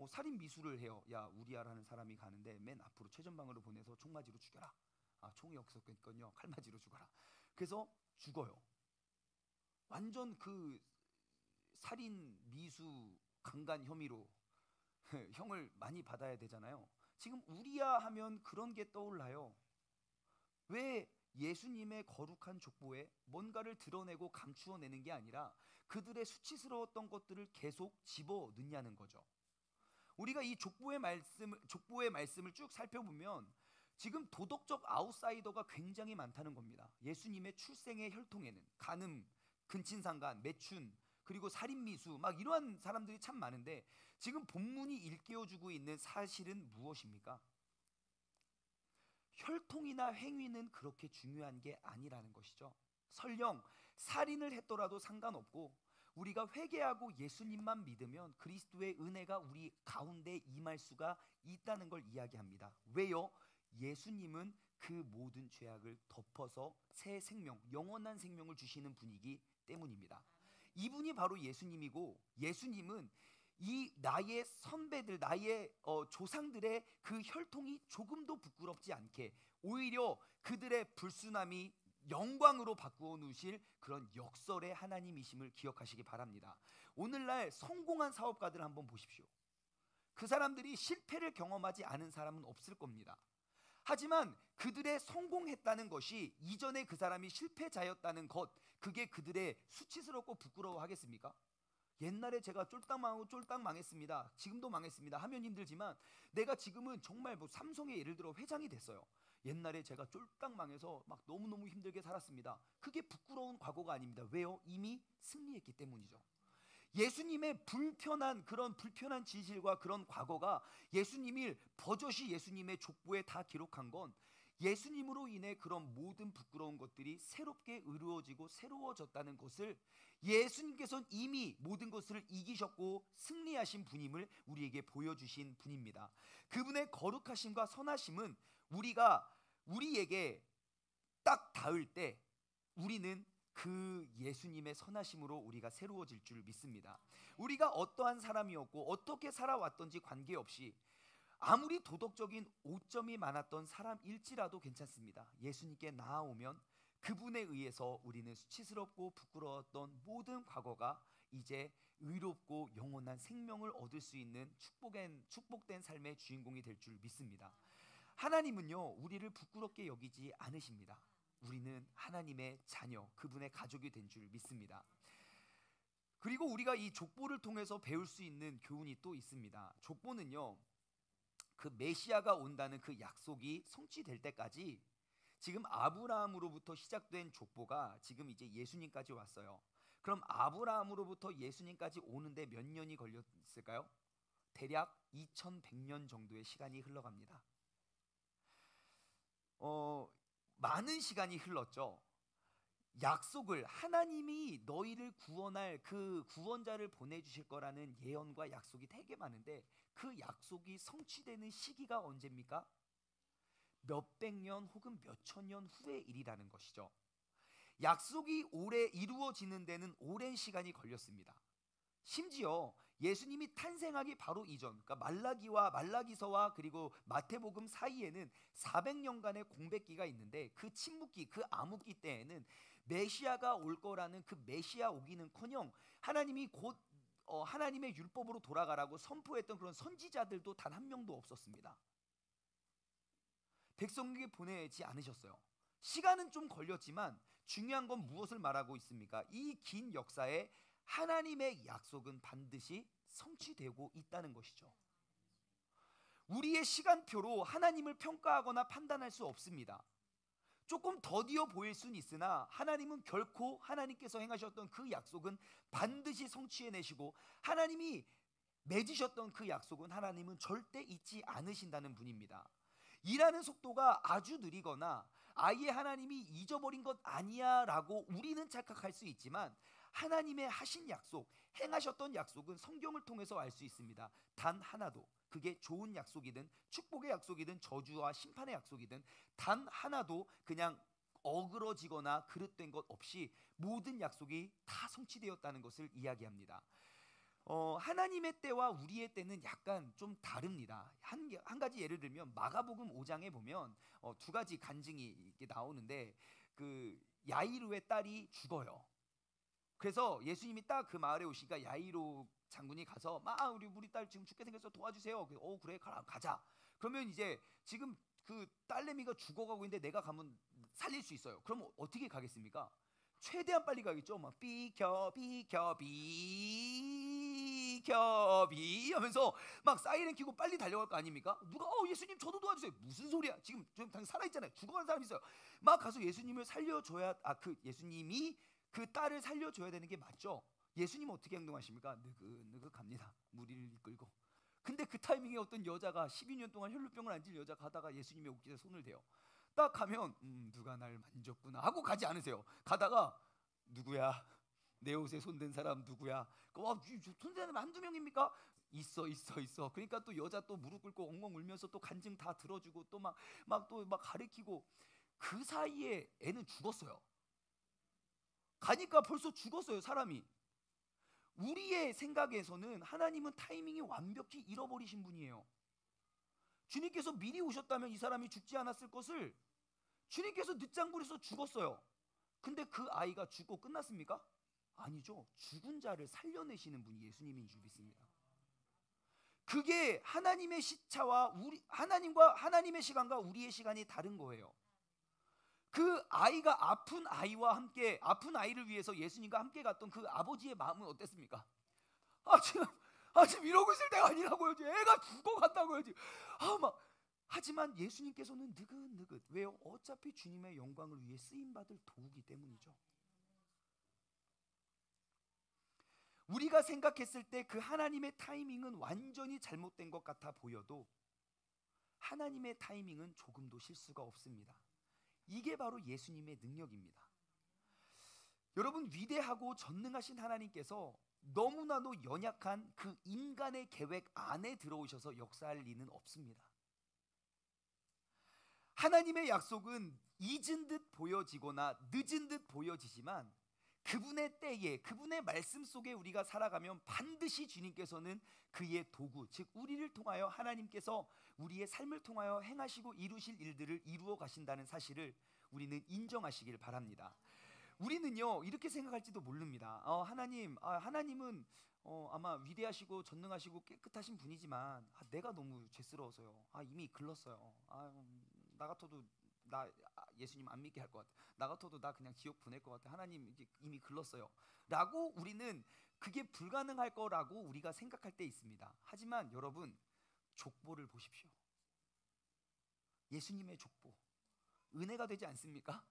살인 미수를 해요. 야, 우리야라는 사람이 가는데 맨 앞으로 최전방으로 보내서 총맞이로 죽여라. 총이 없었겠거든요. 칼맞이로 죽어라. 그래서 죽어요. 완전 그 살인 미수 강간 혐의로 형을 많이 받아야 되잖아요. 지금 우리야 하면 그런 게 떠올라요. 왜 예수님의 거룩한 족보에 뭔가를 드러내고 감추어내는 게 아니라 그들의 수치스러웠던 것들을 계속 집어넣냐는 거죠. 우리가 이 족보의 말씀을 쭉 살펴보면 지금 도덕적 아웃사이더가 굉장히 많다는 겁니다. 예수님의 출생의 혈통에는 간음, 근친상간, 매춘, 그리고 살인미수 막 이러한 사람들이 참 많은데 지금 본문이 일깨워주고 있는 사실은 무엇입니까? 혈통이나 행위는 그렇게 중요한 게 아니라는 것이죠. 설령 살인을 했더라도 상관없고 우리가 회개하고 예수님만 믿으면 그리스도의 은혜가 우리 가운데 임할 수가 있다는 걸 이야기합니다. 왜요? 예수님은 그 모든 죄악을 덮어서 새 생명, 영원한 생명을 주시는 분이기 때문입니다. 이분이 바로 예수님이고, 예수님은 이 나의 선배들, 나의 조상들의 그 혈통이 조금도 부끄럽지 않게 오히려 그들의 불순함이 영광으로 바꾸어 놓으실 그런 역설의 하나님이심을 기억하시기 바랍니다. 오늘날 성공한 사업가들 한번 보십시오. 그 사람들이 실패를 경험하지 않은 사람은 없을 겁니다. 하지만 그들의 성공했다는 것이 이전에 그 사람이 실패자였다는 것, 그게 그들의 수치스럽고 부끄러워하겠습니까? 옛날에 제가 쫄딱 망하고 쫄딱 망했습니다, 지금도 망했습니다 하면 힘들지만, 내가 지금은 정말 뭐 삼성의 예를 들어 회장이 됐어요. 옛날에 제가 쫄딱 망해서 막 너무너무 힘들게 살았습니다. 그게 부끄러운 과거가 아닙니다. 왜요? 이미 승리했기 때문이죠. 예수님의 그런 불편한 진실과 그런 과거가 예수님을 버젓이 예수님의 족보에 다 기록한 건, 예수님으로 인해 그런 모든 부끄러운 것들이 새롭게 이루어지고 새로워졌다는 것을, 예수님께서는 이미 모든 것을 이기셨고 승리하신 분임을 우리에게 보여주신 분입니다. 그분의 거룩하심과 선하심은 우리에게 딱 닿을 때 우리는 그 예수님의 선하심으로 우리가 새로워질 줄 믿습니다. 우리가 어떠한 사람이었고 어떻게 살아왔던지 관계없이, 아무리 도덕적인 오점이 많았던 사람일지라도 괜찮습니다. 예수님께 나아오면 그분에 의해서 우리는 수치스럽고 부끄러웠던 모든 과거가 이제 의롭고 영원한 생명을 얻을 수 있는 축복된 삶의 주인공이 될 줄 믿습니다. 하나님은요, 우리를 부끄럽게 여기지 않으십니다. 우리는 하나님의 자녀, 그분의 가족이 된 줄 믿습니다. 그리고 우리가 이 족보를 통해서 배울 수 있는 교훈이 또 있습니다. 족보는요, 그 메시아가 온다는 그 약속이 성취될 때까지, 지금 아브라함으로부터 시작된 족보가 지금 이제 예수님까지 왔어요. 그럼 아브라함으로부터 예수님까지 오는데 몇 년이 걸렸을까요? 대략 2100년 정도의 시간이 흘러갑니다. 많은 시간이 흘렀죠. 약속을, 하나님이 너희를 구원할 그 구원자를 보내주실 거라는 예언과 약속이 되게 많은데, 그 약속이 성취되는 시기가 언제입니까? 몇백 년 혹은 몇천 년 후의 일이라는 것이죠. 약속이 오래 이루어지는 데는 오랜 시간이 걸렸습니다. 심지어 예수님이 탄생하기 바로 이전, 그러니까 말라기서와 그리고 마태복음 사이에는 400년간의 공백기가 있는데, 그 침묵기, 그 암흑기 때에는 메시아가 올 거라는 그 메시아 오기는커녕 하나님이 곧 하나님의 율법으로 돌아가라고 선포했던 그런 선지자들도 단 한 명도 없었습니다. 백성에게 보내지 않으셨어요. 시간은 좀 걸렸지만 중요한 건 무엇을 말하고 있습니까? 이 긴 역사에 하나님의 약속은 반드시 성취되고 있다는 것이죠. 우리의 시간표로 하나님을 평가하거나 판단할 수 없습니다. 조금 더디어 보일 수는 있으나 하나님은 결코, 하나님께서 행하셨던 그 약속은 반드시 성취해내시고, 하나님이 맺으셨던 그 약속은 하나님은 절대 잊지 않으신다는 분입니다. 일하는 속도가 아주 느리거나 아예 하나님이 잊어버린 것 아니야 라고 우리는 착각할 수 있지만, 하나님의 하신 약속, 행하셨던 약속은 성경을 통해서 알 수 있습니다. 단 하나도, 그게 좋은 약속이든 축복의 약속이든 저주와 심판의 약속이든, 단 하나도 그냥 어그러지거나 그릇된 것 없이 모든 약속이 다 성취되었다는 것을 이야기합니다. 하나님의 때와 우리의 때는 약간 좀 다릅니다. 한 가지 예를 들면 마가복음 5장에 보면 두 가지 간증이 이렇게 나오는데, 그 야이로의 딸이 죽어요. 그래서 예수님이 딱 그 마을에 오시니까 야이로 장군이 가서 막 우리 딸 지금 죽게 생겼어, 도와주세요. 그래 가자. 그러면 이제 지금 그 딸내미가 죽어가고 있는데 내가 가면 살릴 수 있어요. 그럼 어떻게 가겠습니까? 최대한 빨리 가겠죠. 막 비켜 하면서 막 사이렌 켜고 빨리 달려갈 거 아닙니까? 누가 예수님 저도 도와주세요. 무슨 소리야? 지금 당신 살아있잖아요. 죽어가는 사람이 있어요. 막 가서 예수님을 살려줘야, 예수님이 그 딸을 살려줘야 되는 게 맞죠. 예수님은 어떻게 행동하십니까? 느긋느긋 갑니다. 무리를 이끌고. 근데 그 타이밍에 어떤 여자가 12년 동안 혈루병을 앓은 여자 가다가 예수님의 옷깃에 손을 대요. 딱 가면 누가 날 만졌구나 하고 가지 않으세요. 가다가 누구야? 내 옷에 손댄 사람 누구야? 손댄 사람 한두 명입니까? 있어. 그러니까 또 여자 또 무릎 꿇고 엉엉 울면서 또 간증 다 들어주고 또 막 가르치고, 그 사이에 애는 죽었어요. 가니까 벌써 죽었어요, 사람이. 우리의 생각에서는 하나님은 타이밍이 완벽히 잃어버리신 분이에요. 주님께서 미리 오셨다면 이 사람이 죽지 않았을 것을 주님께서 늦장 부려서 죽었어요. 근데 그 아이가 죽고 끝났습니까? 아니죠. 죽은 자를 살려내시는 분이 예수님인 줄 믿습니다. 그게 하나님의 시차와 하나님의 시간과 우리의 시간이 다른 거예요. 그 아이가 아픈 아이와 함께, 아픈 아이를 위해서 예수님과 함께 갔던 그 아버지의 마음은 어땠습니까? 지금 이러고 있을 때가 아니라고요. 애가 죽어간다고요. 하지만 예수님께서는 느긋느긋. 왜요? 어차피 주님의 영광을 위해 쓰임받을 도구이기 때문이죠. 우리가 생각했을 때 그 하나님의 타이밍은 완전히 잘못된 것 같아 보여도 하나님의 타이밍은 조금도 실수가 없습니다. 이게 바로 예수님의 능력입니다. 여러분, 위대하고 전능하신 하나님께서 너무나도 연약한 그 인간의 계획 안에 들어오셔서 역사할 리는 없습니다. 하나님의 약속은 잊은 듯 보여지거나 늦은 듯 보여지지만 그분의 때에, 그분의 말씀 속에 우리가 살아가면 반드시 주님께서는 그의 도구, 즉 우리를 통하여 하나님께서 우리의 삶을 통하여 행하시고 이루실 일들을 이루어 가신다는 사실을 우리는 인정하시길 바랍니다. 우리는요, 이렇게 생각할지도 모릅니다. 하나님은 아마 위대하시고 전능하시고 깨끗하신 분이지만 내가 너무 죄스러워서요. 이미 글렀어요. 나 같아도 예수님 안 믿게 할 것 같아. 나 같아도 나 그냥 지옥 보낼 것 같아. 하나님 이미 글렀어요 라고 우리는 그게 불가능할 거라고 우리가 생각할 때 있습니다. 하지만 여러분, 족보를 보십시오. 예수님의 족보 은혜가 되지 않습니까?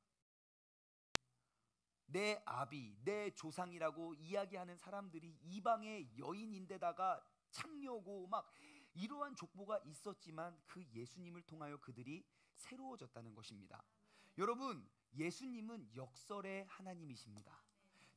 내 아비, 내 조상이라고 이야기하는 사람들이 이방의 여인인데다가 창녀고 막 이러한 족보가 있었지만 그 예수님을 통하여 그들이 새로워졌다는 것입니다. 여러분, 예수님은 역설의 하나님이십니다.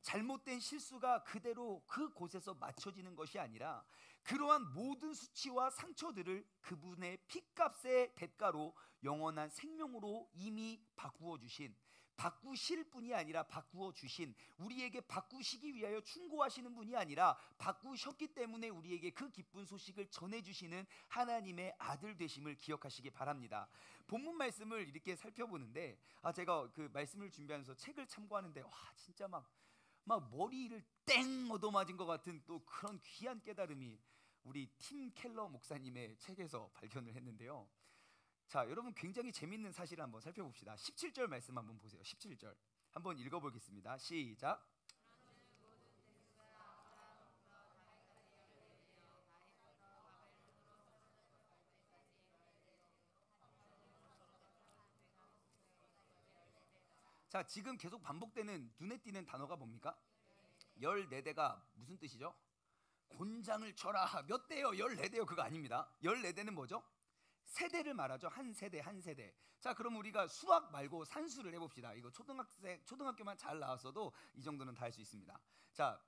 잘못된 실수가 그대로 그곳에서 맞춰지는 것이 아니라 그러한 모든 수치와 상처들을 그분의 피값의 대가로 영원한 생명으로 이미 바꾸어 주신, 바꾸실 분이 아니라 바꾸어 주신, 우리에게 바꾸시기 위하여 충고하시는 분이 아니라 바꾸셨기 때문에 우리에게 그 기쁜 소식을 전해주시는 하나님의 아들 되심을 기억하시기 바랍니다. 본문 말씀을 이렇게 살펴보는데 제가 그 말씀을 준비하면서 책을 참고하는데 진짜 막 머리를 땡 얻어맞은 것 같은 또 그런 귀한 깨달음이 우리 팀 켈러 목사님의 책에서 발견을 했는데요. 자, 여러분, 굉장히 재밌는 사실을 한번 살펴봅시다. 17절 말씀 한번 보세요. 17절 한번 읽어보겠습니다. 시작. 자, 지금 계속 반복되는 눈에 띄는 단어가 뭡니까? 14대가 무슨 뜻이죠? 곤장을 쳐라. 몇 대요? 14대요. 그거 아닙니다. 14대는 뭐죠? 세대를 말하죠. 한 세대 한 세대. 자, 그럼 우리가 수학 말고 산수를 해봅시다. 이거 초등학교만 잘 나왔어도 이 정도는 다 할 수 있습니다. 자,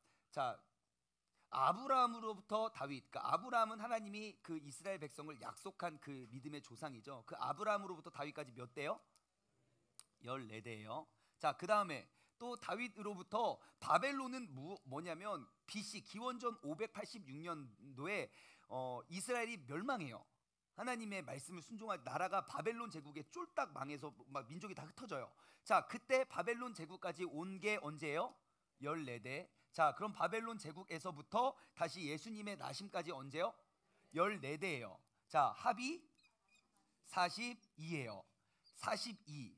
아브라함으로부터 다윗. 그러니까 아브라함은 하나님이 그 이스라엘 백성을 약속한 그 믿음의 조상이죠. 그 아브라함으로부터 다윗까지 몇 대요? 14대예요. 자, 그 다음에 또 다윗으로부터 바벨론은 뭐냐면 BC 기원전 586년도에 이스라엘이 멸망해요. 하나님의 말씀을 순종한 나라가 바벨론 제국에 쫄딱 망해서 막 민족이 다 흩어져요. 자, 그때 바벨론 제국까지 온 게 언제예요? 14대. 자, 그럼 바벨론 제국에서부터 다시 예수님의 나심까지 언제요? 14대예요. 자, 합이 42예요. 42.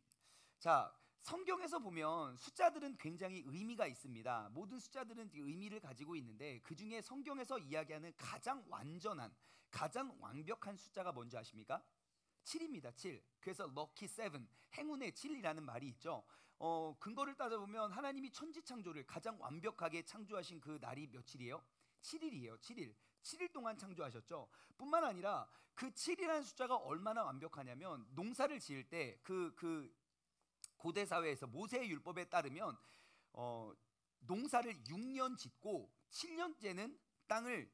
자, 성경에서 보면 숫자들은 굉장히 의미가 있습니다. 모든 숫자들은 의미를 가지고 있는데 그 중에 성경에서 이야기하는 가장 완전한, 가장 완벽한 숫자가 뭔지 아십니까? 7입니다. 7. 그래서 lucky 7, 행운의 7이라는 말이 있죠. 근거를 따져보면 하나님이 천지창조를 가장 완벽하게 창조하신 그 날이 며칠이에요? 7일이에요. 7일. 7일 동안 창조하셨죠. 뿐만 아니라 그 7이라는 숫자가 얼마나 완벽하냐면 농사를 지을 때 그 고대 사회에서 모세의 율법에 따르면 농사를 6년 짓고 7년째는 땅을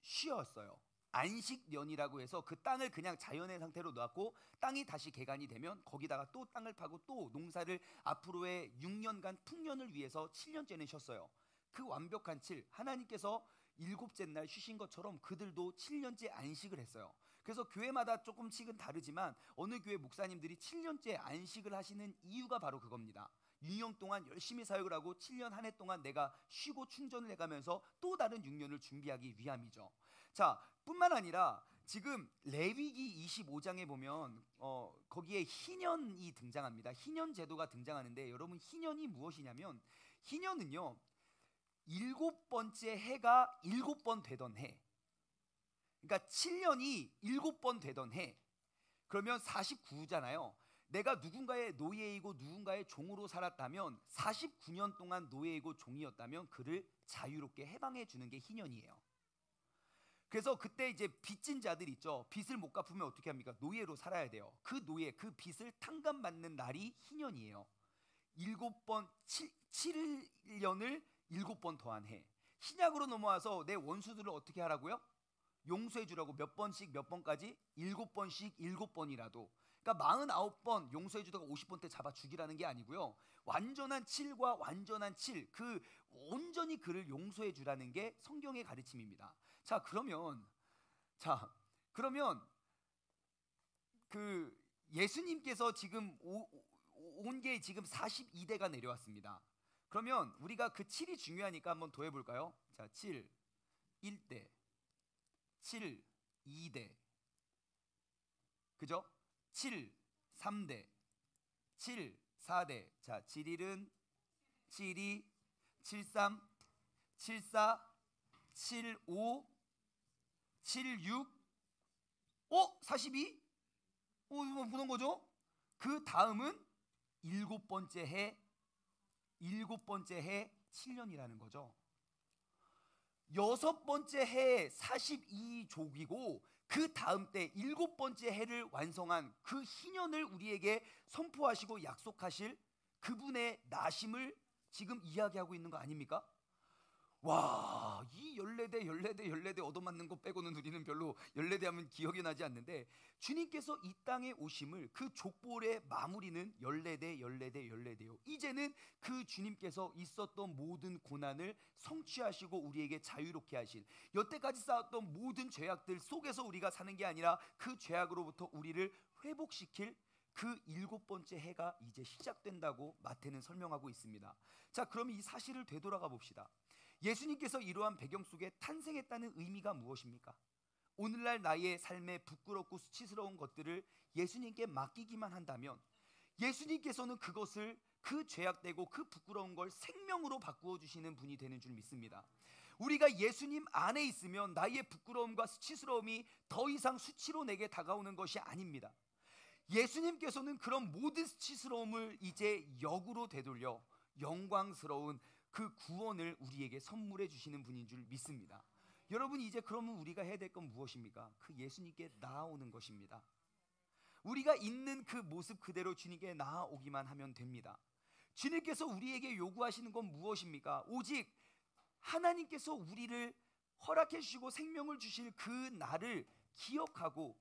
쉬었어요. 안식년이라고 해서 그 땅을 그냥 자연의 상태로 놨고 땅이 다시 개간이 되면 거기다가 또 땅을 파고 또 농사를 앞으로의 6년간 풍년을 위해서 7년째는 쉬었어요. 그 완벽한 7, 하나님께서 일곱째 날 쉬신 것처럼 그들도 7년째 안식을 했어요. 그래서 교회마다 조금씩은 다르지만 어느 교회 목사님들이 7년째 안식을 하시는 이유가 바로 그겁니다. 6년 동안 열심히 사역을 하고 7년 한 해 동안 내가 쉬고 충전을 해가면서 또 다른 6년을 준비하기 위함이죠. 자, 뿐만 아니라 지금 레위기 25장에 보면 거기에 희년이 등장합니다. 희년 제도가 등장하는데 여러분 희년이 무엇이냐면 희년은요 7번째 해가 7번 되던 해, 그러니까 7년이 7번 되던 해, 그러면 49잖아요. 내가 누군가의 노예이고 누군가의 종으로 살았다면 49년 동안 노예이고 종이었다면 그를 자유롭게 해방해 주는 게 희년이에요. 그래서 그때 이제 빚진 자들 있죠. 빚을 못 갚으면 어떻게 합니까? 노예로 살아야 돼요. 그 노예, 그 빚을 탕감받는 날이 희년이에요. 7년을 7번 더한 해. 신약으로 넘어와서 내 원수들을 어떻게 하라고요? 용서해 주라고. 몇 번씩 몇 번까지? 7번씩 7번이라도. 그러니까 49번 용서해 주다가 50번 때 잡아 죽이라는 게 아니고요. 완전한 7과 완전한 7, 그 온전히 그를 용서해 주라는 게 성경의 가르침입니다. 그러면 그 예수님께서 지금 온 게 지금 42대가 내려왔습니다. 그러면 우리가 그 7이 중요하니까 한번 더해 볼까요? 자, 7 1대, 7 2대, 그죠? 7 3대, 7 4대. 자, 7일은 72, 73, 74, 75, 76, 42? 이거 보는 거죠? 그 다음은 7번째 해, 7번째 해 7년이라는 거죠. 6번째 해 42족이고 그 다음 때 7번째 해를 완성한 그 희년을 우리에게 선포하시고 약속하실 그분의 나심을 지금 이야기하고 있는 거 아닙니까? 와, 이 14대 얻어맞는 거 빼고는 우리는 별로 14대 하면 기억이 나지 않는데 주님께서 이 땅에 오심을 그 족보의 마무리는 14대요. 이제는 그 주님께서 있었던 모든 고난을 성취하시고 우리에게 자유롭게 하신, 여태까지 쌓았던 모든 죄악들 속에서 우리가 사는 게 아니라 그 죄악으로부터 우리를 회복시킬 그 7번째 해가 이제 시작된다고 마태는 설명하고 있습니다. 자, 그럼 이 사실을 되돌아가 봅시다. 예수님께서 이러한 배경 속에 탄생했다는 의미가 무엇입니까? 오늘날 나의 삶에 부끄럽고 수치스러운 것들을 예수님께 맡기기만 한다면 예수님께서는 그것을, 그 죄악되고 그 부끄러운 걸 생명으로 바꾸어 주시는 분이 되는 줄 믿습니다. 우리가 예수님 안에 있으면 나의 부끄러움과 수치스러움이 더 이상 수치로 내게 다가오는 것이 아닙니다. 예수님께서는 그런 모든 수치스러움을 이제 역으로 되돌려 영광스러운 그 구원을 우리에게 선물해 주시는 분인 줄 믿습니다. 여러분, 이제 그러면 우리가 해야 될 건 무엇입니까? 그 예수님께 나아오는 것입니다. 우리가 있는 그 모습 그대로 주님께 나아오기만 하면 됩니다. 주님께서 우리에게 요구하시는 건 무엇입니까? 오직 하나님께서 우리를 허락해 주시고 생명을 주실 그 날을 기억하고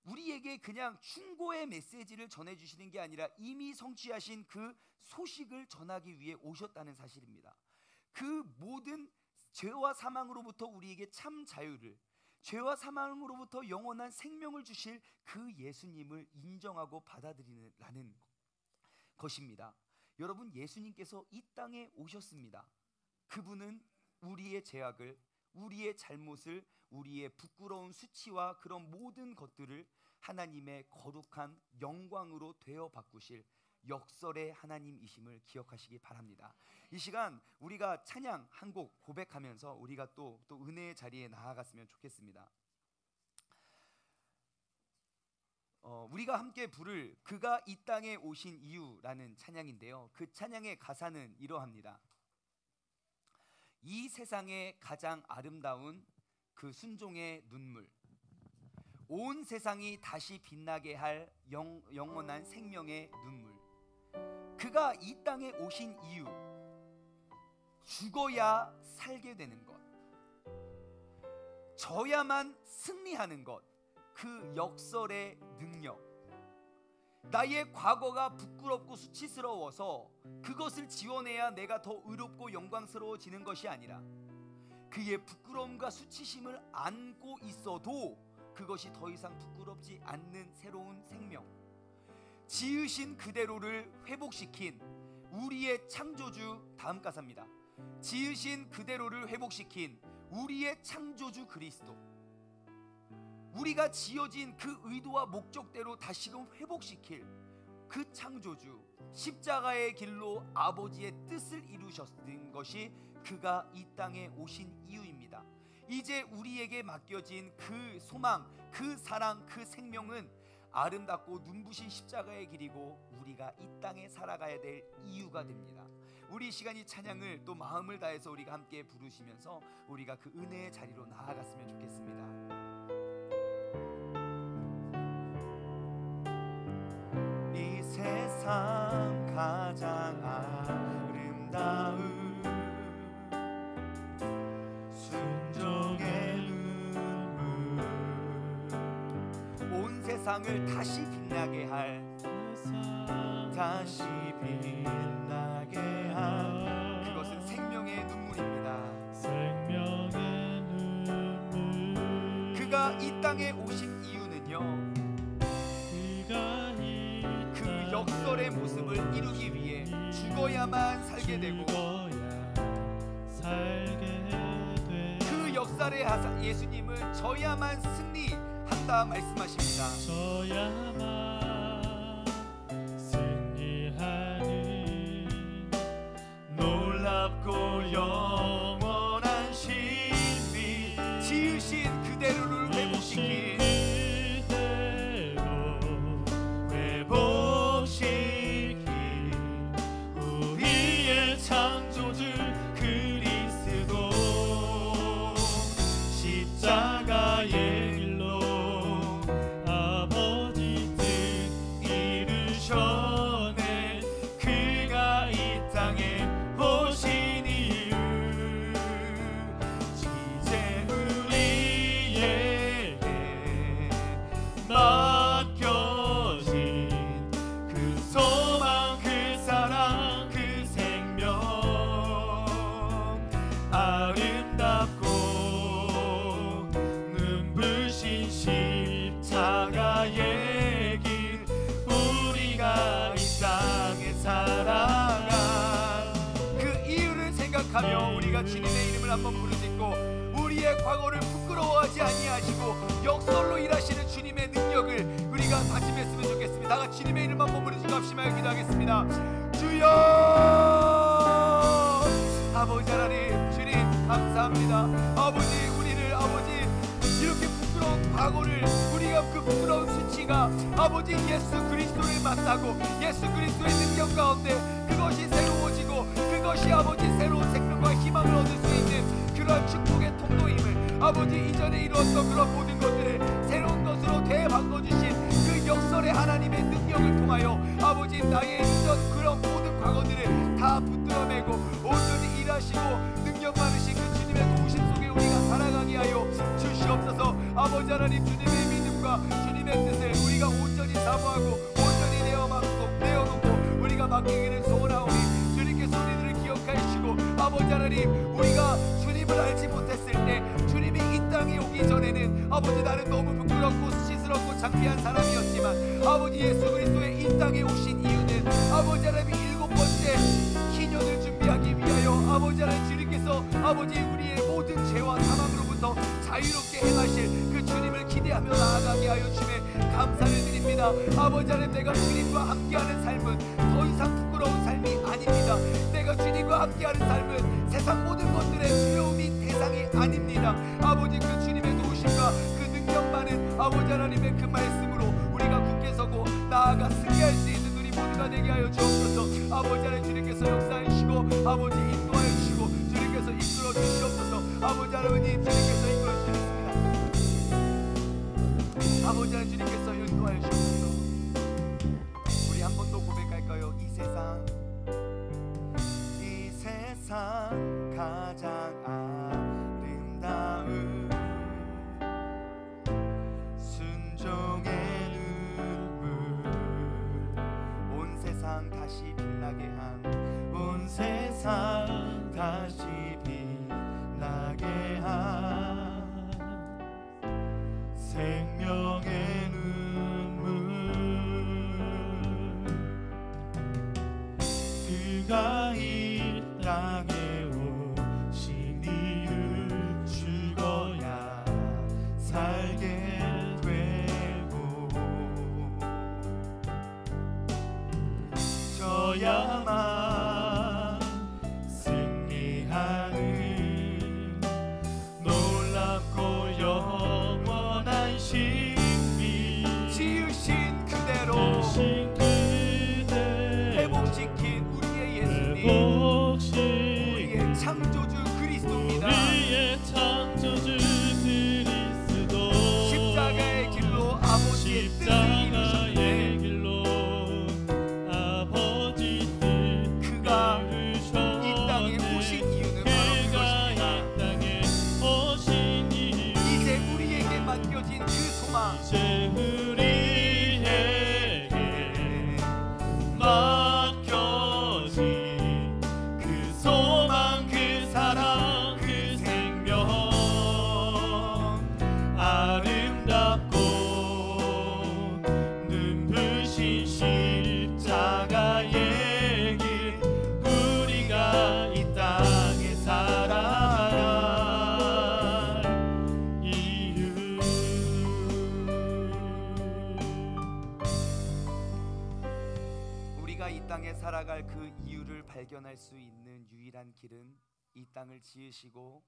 우리에게 그냥 충고의 메시지를 전해주시는 게 아니라 이미 성취하신 그 소식을 전하기 위해 오셨다는 사실입니다. 그 모든 죄와 사망으로부터 우리에게 참 자유를, 죄와 사망으로부터 영원한 생명을 주실 그 예수님을 인정하고 받아들이라는 것입니다. 여러분, 예수님께서 이 땅에 오셨습니다. 그분은 우리의 죄악을, 우리의 잘못을, 우리의 부끄러운 수치와 그런 모든 것들을 하나님의 거룩한 영광으로 되어 바꾸실 역설의 하나님이심을 기억하시기 바랍니다. 이 시간 우리가 찬양 한 곡 고백하면서 우리가 또 은혜의 자리에 나아갔으면 좋겠습니다. 우리가 함께 부를 그가 이 땅에 오신 이유라는 찬양인데요. 그 찬양의 가사는 이러합니다. 이 세상의 가장 아름다운 그 순종의 눈물, 온 세상이 다시 빛나게 할 영원한 생명의 눈물, 그가 이 땅에 오신 이유, 죽어야 살게 되는 것, 져야만 승리하는 것, 그 역설의 능력. 나의 과거가 부끄럽고 수치스러워서 그것을 지워내야 내가 더 의롭고 영광스러워지는 것이 아니라, 그의 부끄러움과 수치심을 안고 있어도 그것이 더 이상 부끄럽지 않는 새로운 생명, 지으신 그대로를 회복시킨 우리의 창조주, 다음 가사입니다. 지으신 그대로를 회복시킨 우리의 창조주 그리스도, 우리가 지어진 그 의도와 목적대로 다시금 회복시킬 그 창조주, 십자가의 길로 아버지의 뜻을 이루셨던 것이 그가 이 땅에 오신 이유입니다. 이제 우리에게 맡겨진 그 소망, 그 사랑, 그 생명은 아름답고 눈부신 십자가의 길이고 우리가 이 땅에 살아가야 될 이유가 됩니다. 우리 시간이 찬양을 또 마음을 다해서 우리가 함께 부르시면서 우리가 그 은혜의 자리로 나아갔으면 좋겠습니다. 이 세상 가장 아름다운 순종의 눈물, 온 세상을 다시 빛나게 할, 다시 빛나게 할, 그것은 생명의 눈물입니다. 생명의 눈물. 그가 이 땅에 오신 이유는요, 그가 그 역설의 모습을 이루기 위해 죽어야만 살게 되고, 그 역사의 예수님은 져야만 승리한다 말씀하십니다. 져야만 승리하는 놀랍고 영원한 신비, 지으신 그대로를 회복시킨 우리의 창조주 그리스도, 십자가의 길로 아버지 뜻 이루셨네. 그가 이 땅에 오신 이유, 이제 우리에게 맡겨진 그 소망, 그 사랑, 그 생명, 아름답고 눈부신 십자가의 길, 우리가 이 땅에 살아간 그 이유를 생각하며 우리가 주님의 이름을 한번 부르짖고, 우리의 과거를 부끄러워하지 아니하시고 역설로 일하시는 주님의 능력을 우리가 다짐했으면 좋겠습니다. 다 같이 주님의 이름 한번 부르짖고 합심하여 기도하겠습니다. 주여, 아버지 하나님, 주님 감사합니다. 아버지, 우리를 아버지 이렇게 부끄러운 과거를, 우리가 그 부끄러운 수치가 아버지 예수 그리스도를 만나고 예수 그리스도의 능력 가운데 그것이 새로워지고, 그것이 아버지 새로운 생명과 희망을 얻을 수 있는 그런 축복의 통로임을, 아버지 이전에 이루었던 그런 모든 것들을 새로운 것으로 되바꿔주신 그 역설의 하나님의 능력을 통하여 아버지 나의 이전 그런 모든 과거들을 다 붙들어내고 온전히 일하시고 능력 많으신 그 주님의 도우심 속에 우리가 살아가게 하여 주시옵소서. 아버지 하나님, 주님의 믿음과 주님의 뜻을 우리가 온전히 사모하고 온전히 내어놓고 우리가 맡기기를 소원하오니, 주님께서 우리들을 기억하시고 아버지 하나님, 우리가 주님을 알지 못했을 때, 주님이 이 땅에 오기 전에는 아버지 나는 너무 부끄럽고 수치스럽고 창피한 사람이었지만, 아버지 예수 그리스도의 이 땅에 오신 이유는 아버지 하나님 일곱 번째 기년을 준비하기 위하여 아버지 하나님 주님께서 아버지 우리의 모든 죄와 사망으로부터 자유롭게 행하실 그 주님을 기대하며 나아가게 하여 주님의 감사를 드립니다. 아버지 하나님, 내가 주님과 함께하는 삶은 더 이상 부끄러운 삶이 아닙니다. 내가 주님과 함께하는 삶은 세상 모든 것들의 두려움이 대상이 아닙니다. 아버지, 그 주님의 도우심과 그 능력 많은 아버지 하나님의 그 말씀으로 우리가 굳게 서고 나아가 승리할 수 있는 우리 모두가 되게 하여 주옵소서. 아버지 하나님, 주님께서 역사하시고 아버지 인도하여 주시고 주님께서 이끌어 주시옵소서. 아버지 하나님, 주님께서 이끌어 주시옵소서. 우리가 이 땅에 오신 이유 죽어야 살게 되고 져야만 승리하는 놀랍고 영원한 신비 지으신 그대로 회복시킨 우리의 예수님, 우리의 창조주 그리스도입니다. 십자가의 길로 아버지의 뜻을 이루셨는데 그가 이 땅에 오신 이유는 바로 그것입니다. 이제 우리에게 맡겨진 그 소망, 그 사랑, 그 생명 아름답고 눈부신 십자가의 길 우리가 이 땅에 살아갈 이유 우리가 이 땅에 살아갈 그 이유를 발견할 수 있는 유일한 길은 이 땅을 지으시고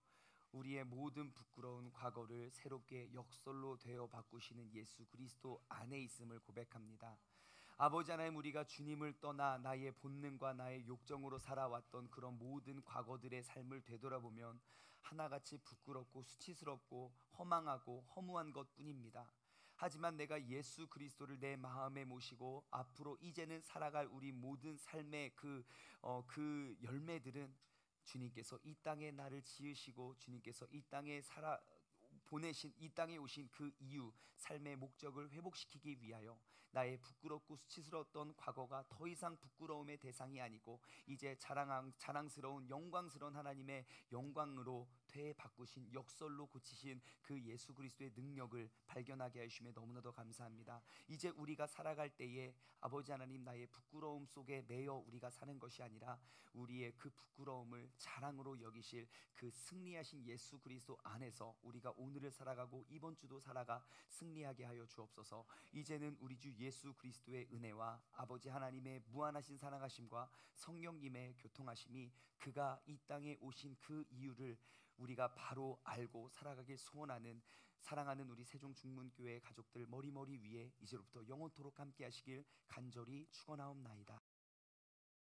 우리의 모든 부끄러운 과거를 새롭게 역설로 되어 바꾸시는 예수 그리스도 안에 있음을 고백합니다. 아버지 하나님, 우리가 주님을 떠나 나의 본능과 나의 욕정으로 살아왔던 그런 모든 과거들의 삶을 되돌아보면 하나같이 부끄럽고 수치스럽고 허망하고 허무한 것뿐입니다. 하지만 내가 예수 그리스도를 내 마음에 모시고 앞으로 이제는 살아갈 우리 모든 삶의 그 열매들은 주님께서 이 땅에 나를 지으시고 주님께서 이 땅에 이 땅에 오신 그 이유, 삶의 목적을 회복시키기 위하여 나의 부끄럽고 수치스러웠던 과거가 더 이상 부끄러움의 대상이 아니고 이제 자랑스러운 영광스러운 하나님의 영광으로 되바꾸신, 역설로 고치신 그 예수 그리스도의 능력을 발견하게 하심에 너무나도 감사합니다. 이제 우리가 살아갈 때에 아버지 하나님, 나의 부끄러움 속에 매여 우리가 사는 것이 아니라 우리의 그 부끄러움을 자랑으로 여기실 그 승리하신 예수 그리스도 안에서 우리가 오늘을 살아가고 이번 주도 살아가 승리하게 하여 주옵소서. 이제는 우리 주 예수 그리스도의 은혜와 아버지 하나님의 무한하신 사랑하심과 성령님의 교통하심이 그가 이 땅에 오신 그 이유를 우리가 바로 알고 살아가길 소원하는 사랑하는 우리 세종중문교회 가족들 머리머리 위에 이제로부터 영원토록 함께 하시길 간절히 축원하옵나이다.